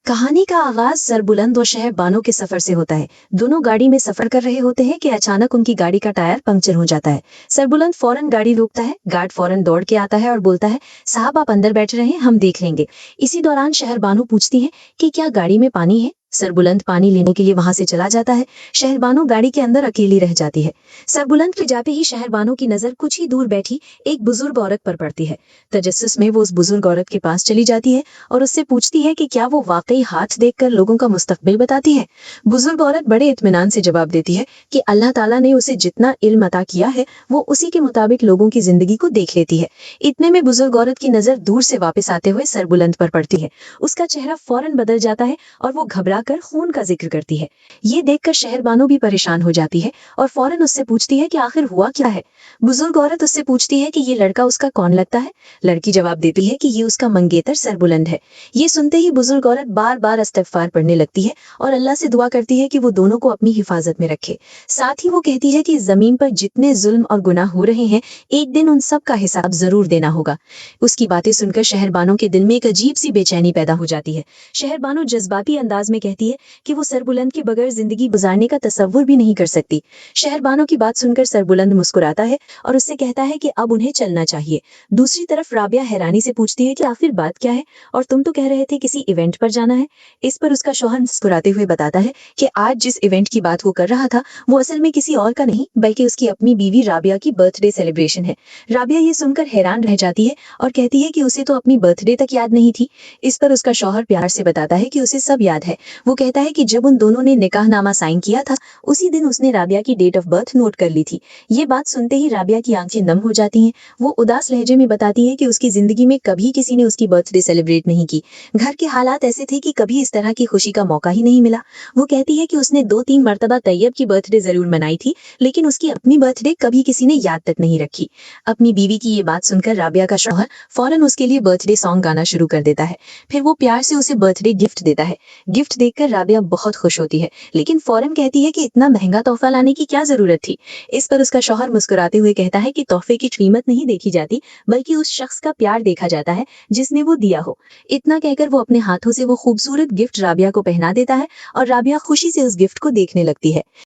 कहानी का आगाज सरबुलंद और शहरबानो के सफर से होता है। दोनों गाड़ी में सफर कर रहे होते हैं कि अचानक उनकी गाड़ी का टायर पंक्चर हो जाता है। सरबुलंद फौरन गाड़ी रोकता है। गार्ड फौरन दौड़ के आता है और बोलता है, साहब आप अंदर बैठ रहे हैं, हम देख लेंगे। इसी दौरान शहरबानो पूछती है कि क्या गाड़ी में पानी है। सरबुलंद पानी लेने के लिए वहां से चला जाता है। शहरबानो गाड़ी के अंदर अकेली रह जाती है। सरबुलंद के जाते ही शहरबानो की नजर कुछ ही दूर बैठी एक बुजुर्ग औरत पर पड़ती है। तजस्सुस में वो उस बुजुर्ग औरत के पास चली जाती है और उससे पूछती है कि क्या वो वाकई हाथ देखकर लोगों का मुस्तकबिल बताती है। बुजुर्ग औरत बड़े इत्मीनान से जवाब देती है कि अल्लाह ताला ने उसे जितना इल्म अता किया है वो उसी के मुताबिक लोगों की जिंदगी को देख लेती है। इतने में बुजुर्ग औरत की नजर दूर से वापस आते हुए सरबुलंद पर पड़ती है। उसका चेहरा फौरन बदल जाता है और वो घबराकर खून का जिक्र करती है। ये देखकर शहरबानो भी परेशान हो जाती है और फौरन उससे पूछती है कि आखिर हुआ क्या है। बुजुर्ग औरत उससे पूछती है कि ये लड़का उसका कौन लगता है। लड़की जवाब देती है कि ये उसका मंगेतर सरबुलंद है। ये सुनते ही बुजुर्ग औरत बार बार इस्तिग़फ़ार पढ़ने लगती है और अल्लाह से दुआ करती है कि वो दोनों को अपनी हिफाजत में रखे। साथ ही वो कहती है कि जमीन पर जितने जुल्म और गुनाह हो रहे हैं, एक दिन उन सब का हिसाब जरूर देना होगा। उसकी बातें सुनकर शहरबानो के दिल में एक अजीब सी बेचैनी पैदा हो जाती है। शहरबानो जज्बाती अंदाज में कहती है कि वो सरबुलंद के बगैर जिंदगी गुजारने का तसव्वुर भी नहीं कर सकती। शहरबानो की बात सुनकर सरबुलंद मुस्कुराता है और उससे कहता है कि अब उन्हें चलना चाहिए। दूसरी तरफ राबिया हैरानी से पूछती है कि आखिर बात क्या है, और तुम तो कह रहे थे किसी इवेंट पर जाना है। इस पर उसका शौहर मुस्कुराते हुए बताता है कि आज जिस इवेंट की बात वो कर रहा था वो असल में किसी और का नहीं बल्कि उसकी अपनी बीवी राबिया की बर्थडे सेलिब्रेशन है। राबिया ये सुनकर हैरान रह जाती है और कहती है कि उसे तो अपनी बर्थडे तक याद नहीं थी। इस पर उसका शौहर प्यार से बताता है कि उसे सब याद है। वो कहता है कि जब उन दोनों ने निकाहनामा साइन किया था उसी दिन उसने राबिया की डेट ऑफ बर्थ नोट कर ली थी। ये बात सुनते ही राबिया की आंखें नम हो जाती हैं। वो उदास लहजे में बताती है कि उसकी जिंदगी में कभी किसी ने उसकी बर्थडे सेलिब्रेट नहीं की। घर के हालात ऐसे थे कि कभी इस तरह की खुशी का मौका ही नहीं मिला। वो कहती है कि उसने 2-3 मर्तबा तैयब की बर्थडे जरूर मनाई थी, लेकिन उसकी अपनी बर्थडे कभी किसी ने याद तक नहीं रखी। अपनी बीवी की ये बात सुनकर राबिया का शौहर फौरन उसके लिए बर्थडे सॉन्ग गाना शुरू कर देता है। फिर वो प्यार से उसे बर्थडे गिफ्ट देता है। गिफ्ट देखकर राबिया बहुत खुश होती है, लेकिन फौरन कहती है कि इतना महंगा तोहफा लाने की क्या जरूरत थी। इस पर उसका शौहर मुस्कुराते हुए कहता है कि तोहफे की कीमत नहीं देखी जाती बल्कि उस शख्स का प्यार देखा जाता है जिसने वो दिया हो। इतना कहकर वो अपने हाथों से वो खूबसूरत गिफ्ट राबिया को पहना देता है और राबिया खुशी से उस गिफ्ट को देखने लगती है।